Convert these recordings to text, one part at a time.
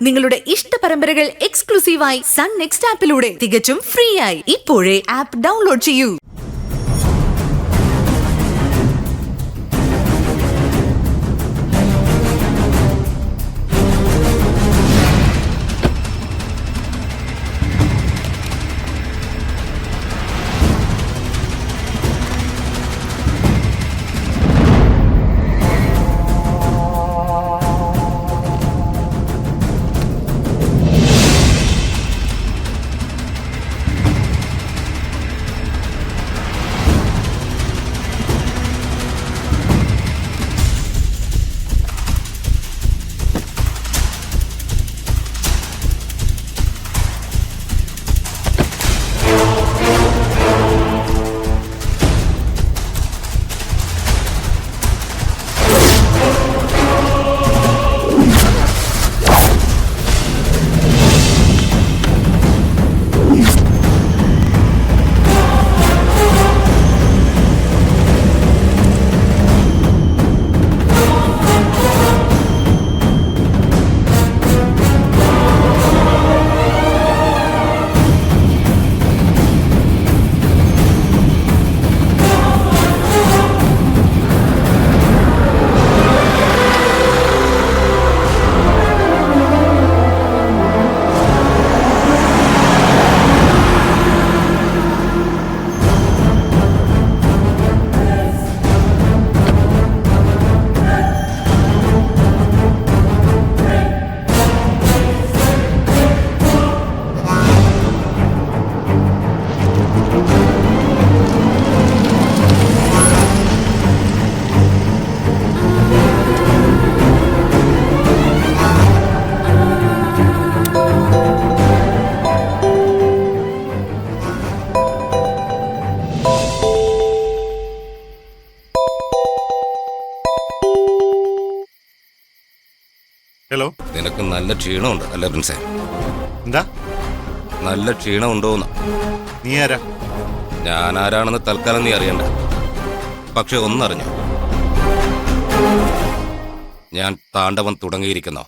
നിങ്ങളുടെ ഇഷ്ട പരമ്പരകൾ എക്സ്ക്ലൂസീവായി സൺ നെക്സ്റ്റ് ആപ്പിലൂടെ തികച്ചും ഫ്രീ ആയി ഇപ്പോഴേ ആപ്പ് ഡൗൺലോഡ് ചെയ്യൂ. ഹലോ, നിനക്ക് നല്ല ക്ഷീണമുണ്ട് അല്ലേ പ്രിൻസേ? എന്താ നല്ല ക്ഷീണമുണ്ടോന്ന്? നീ ആരാ? ഞാൻ ആരാണെന്ന് തൽക്കാലം നീ അറിയണ്ട. പക്ഷെ ഒന്നറിഞ്ഞു, ഞാൻ താണ്ഡവം തുടങ്ങിയിരിക്കുന്നു.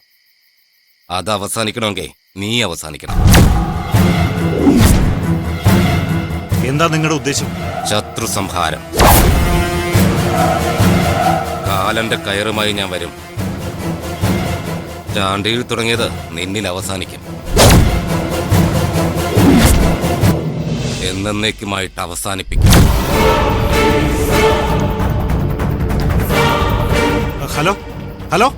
അത് അവസാനിക്കണമെങ്കിൽ നീ അവസാനിക്കണം. എന്താ നിങ്ങളുടെ ഉദ്ദേശം? ശത്രു സംഹാരം. കാലന്റെ കയറുമായി ഞാൻ വരും. ചാണ്ടിയിൽ തുടങ്ങിയത് നിന്നിൽ അവസാനിക്കും. എന്നേക്കുമായിട്ട് അവസാനിപ്പിക്കും. ഹലോ ഹലോ,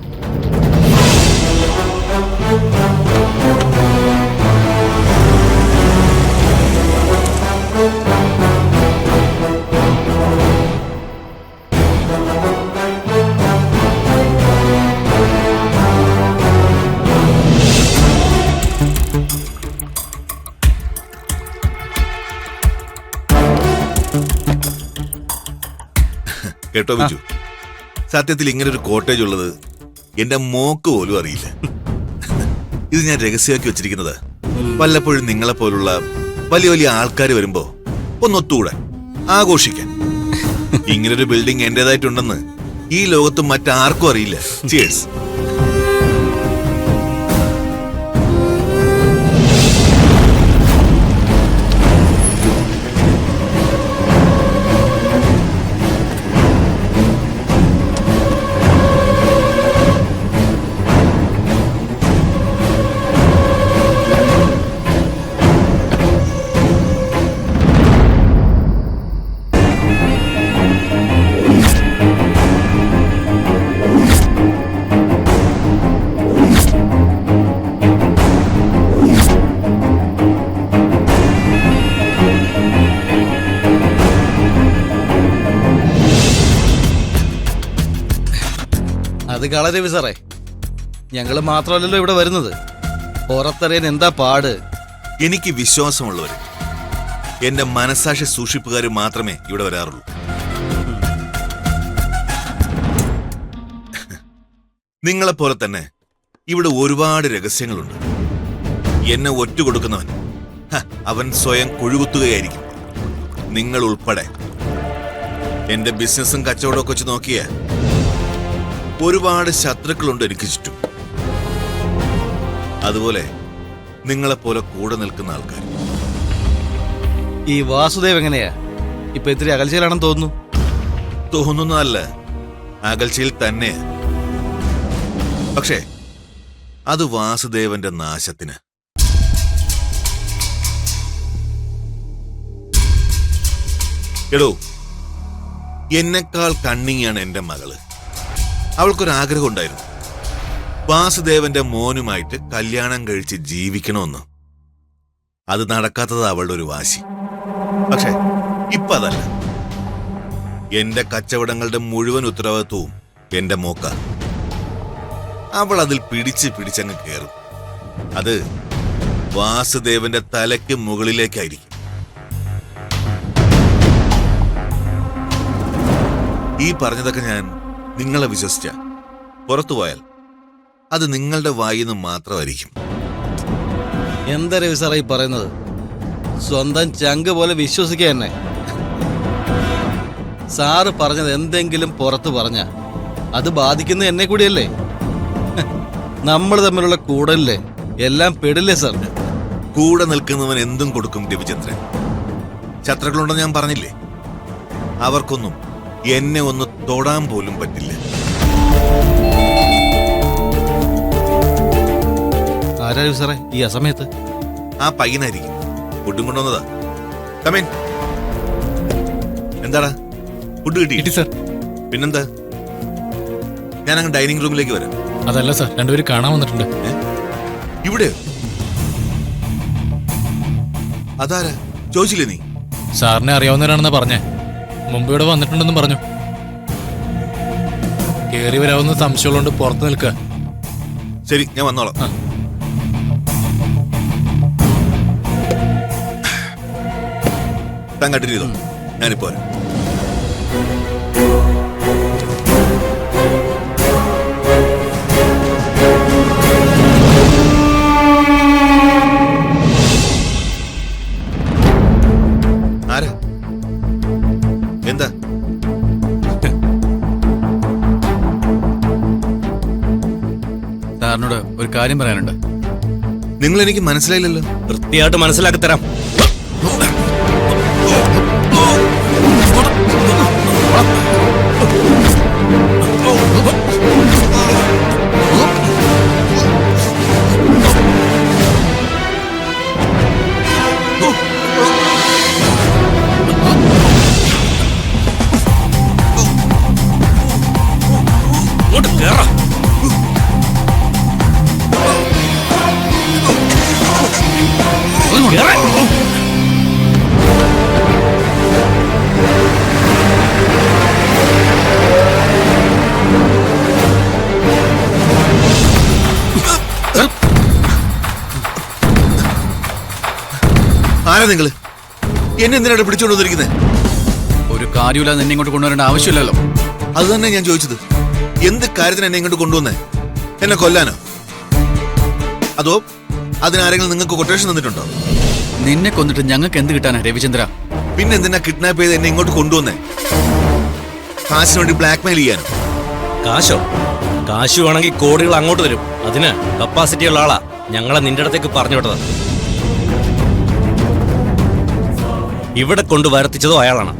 കേട്ടോ ബിജു, സത്യത്തിൽ ഇങ്ങനെ ഒരു കോട്ടേജ് ഉള്ളത് എന്റെ മോക്ക് പോലും അറിയില്ല. ഇത് ഞാൻ രഹസ്യമാക്കി വെച്ചിരിക്കുന്നത് വല്ലപ്പോഴും നിങ്ങളെ പോലുള്ള വലിയ വലിയ ആൾക്കാർ വരുമ്പോ ഒന്നൊത്തുകൂടാൻ, ആഘോഷിക്കാൻ. ഇങ്ങനൊരു ബിൽഡിംഗ് എന്റേതായിട്ടുണ്ടെന്ന് ഈ ലോകത്തും മറ്റാർക്കും അറിയില്ല. ചിയേഴ്സ്. അത് കളരവി സാറേ, ഞങ്ങള് മാത്രമല്ലല്ലോ ഇവിടെ വരുന്നത്. പുറത്തറിയാൻ എന്താ പാട്? എനിക്ക് വിശ്വാസമുള്ളവര്, എന്റെ മനസാക്ഷി സൂക്ഷിപ്പുകാർ മാത്രമേ ഇവിടെ വരാറുള്ളൂ. നിങ്ങളെപ്പോലെ തന്നെ ഇവിടെ ഒരുപാട് രഹസ്യങ്ങളുണ്ട്. എന്നെ ഒറ്റ കൊടുക്കുന്നവൻ അവൻ സ്വയം കൊഴുകുത്തുകയായിരിക്കും. നിങ്ങൾ ഉൾപ്പെടെ. എന്റെ ബിസിനസ്സും കച്ചവടമൊക്കെ വെച്ച് നോക്കിയ ഒരുപാട് ശത്രുക്കളുണ്ട് എനിക്ക് ചുറ്റും. അതുപോലെ നിങ്ങളെപ്പോലെ കൂടെ നിൽക്കുന്ന ആൾക്കാർ. ഈ വാസുദേവ് എങ്ങനെയാ ഇപ്പൊ ഇത്തിരി അകൽച്ചയിലാണെന്ന് തോന്നുന്നു. തോന്നുന്നതല്ല, അകൽച്ചയിൽ തന്നെ. പക്ഷേ അത് വാസുദേവന്റെ നാശത്തിന്. എടോ, എന്നെക്കാൾ കണ്ണിങ്ങിയാണ് എന്റെ മകള്. അവൾക്കൊരാഗ്രഹം ഉണ്ടായിരുന്നു, വാസുദേവന്റെ മോനുമായിട്ട് കല്യാണം കഴിച്ച് ജീവിക്കണമെന്ന്. അത് നടക്കാത്തത് അവളുടെ ഒരു വാശി. പക്ഷെ ഇപ്പൊ അതല്ല. എന്റെ കച്ചവടങ്ങളുടെ മുഴുവൻ ഉത്തരവാദിത്വവും എന്റെ മോക്ക. അവൾ അതിൽ പിടിച്ചങ്ങ് കയറും. അത് വാസുദേവന്റെ തലയ്ക്ക് മുകളിലേക്കായിരിക്കും. ഈ പറഞ്ഞതൊക്കെ ഞാൻ നിങ്ങളെ വിശ്വസിച്ച പുറത്തു പോയാൽ അത് നിങ്ങളുടെ വായിന്ന് മാത്രമായിരിക്കും. എന്താ രവി സാറേ ഈ പറയുന്നത്? സ്വന്തം ചങ്ക് പോലെ വിശ്വസിക്കുക തന്നെ. സാറ് പറഞ്ഞത് എന്തെങ്കിലും പുറത്ത് പറഞ്ഞ അത് ബാധിക്കുന്നത് എന്നെ കൂടിയല്ലേ? നമ്മൾ തമ്മിലുള്ള കൂടലില്ലേ എല്ലാം പെടില്ലേ സാർ? കൂടെ നിൽക്കുന്നവൻ എന്തും കൊടുക്കും രവിചന്ദ്രൻ. ശത്രുക്കളുണ്ടെന്ന് ഞാൻ പറഞ്ഞില്ലേ? അവർക്കൊന്നും എന്നെ ഒന്ന് തൊടാൻ പോലും പറ്റില്ല. ആരാ രവി സാറേ ഈ അസമയത്ത്? ആ പയ്യനായിരിക്കും, ഫുഡും കൊണ്ടുവന്നതാ. കമേൻ. എന്താടാ, ഫുഡ് കിട്ടി സർ? പിന്നെന്താ, ഞാൻ അങ്ങ് ഡൈനിങ് റൂമിലേക്ക് വരാം. അതല്ല സർ, രണ്ടുപേരും കാണാൻ വന്നിട്ടുണ്ട്. ഇവിടെ അതാരാ ചോദിച്ചില്ലേ നീ? സാറിനെ അറിയാവുന്നവരാണെന്ന് പറഞ്ഞേ. മുമ്പ് ഇവിടെ വന്നിട്ടുണ്ടെന്നും പറഞ്ഞു. കേറി വരാവുന്ന സംശയമുള്ളതുകൊണ്ട് പുറത്ത് നിൽക്കുക. ശരി, ഞാൻ വന്നോളാം. താൻ കണ്ടിന്യൂ ചെയ്തോ, ഞാനിപ്പോ വരാം. ആരാ? എന്താ? സാറിനോട് ഒരു കാര്യം പറയാനുണ്ട്. നിങ്ങൾ എനിക്ക് മനസ്സിലായില്ലല്ലോ. വൃത്തിയായിട്ട് മനസ്സിലാക്കി തരാം. ആരാ നിങ്ങള്? എന്നെ എന്തിനാണ് പിടിച്ചുകൊണ്ടുവന്നിരിക്കുന്നത്? ഒരു കാര്യമില്ലാതെ എന്നെ ഇങ്ങോട്ട് കൊണ്ടുവരേണ്ട ആവശ്യമില്ലല്ലോ. അത് തന്നെ ഞാൻ ചോദിച്ചത്. എന്ത് കാര്യത്തിന് എന്നെ ഇങ്ങോട്ട് കൊണ്ടുവന്നേ? എന്നെ കൊല്ലാനോ? അതോ അതിനാരെങ്കിലും നിങ്ങൾക്ക് കൊട്ടേഷൻ തന്നിട്ടുണ്ടോ? നിന്നെ കൊന്നിട്ട് ഞങ്ങൾക്ക് എന്ത് കിട്ടാനാ രവിചന്ദ്ര? പിന്നെ എന്തിനാ കിഡ്നാപ്പ് ചെയ്ത് എന്നെ ഇങ്ങോട്ട് കൊണ്ടുവന്നേ? കാശിന് വേണ്ടി ബ്ലാക്ക്മെയിൽ ചെയ്യാനോ? കാശോ? കാശ് വേണമെങ്കിൽ കോടികൾ അങ്ങോട്ട് തരും. അതിന് കപ്പാസിറ്റി ഉള്ള ആളാ ഞങ്ങളെ നിന്റെ അടുത്തേക്ക് പറഞ്ഞു വിട്ടത്. ഇവിടെ കൊണ്ട് വരുത്തിച്ചതോ അയാളാണ്.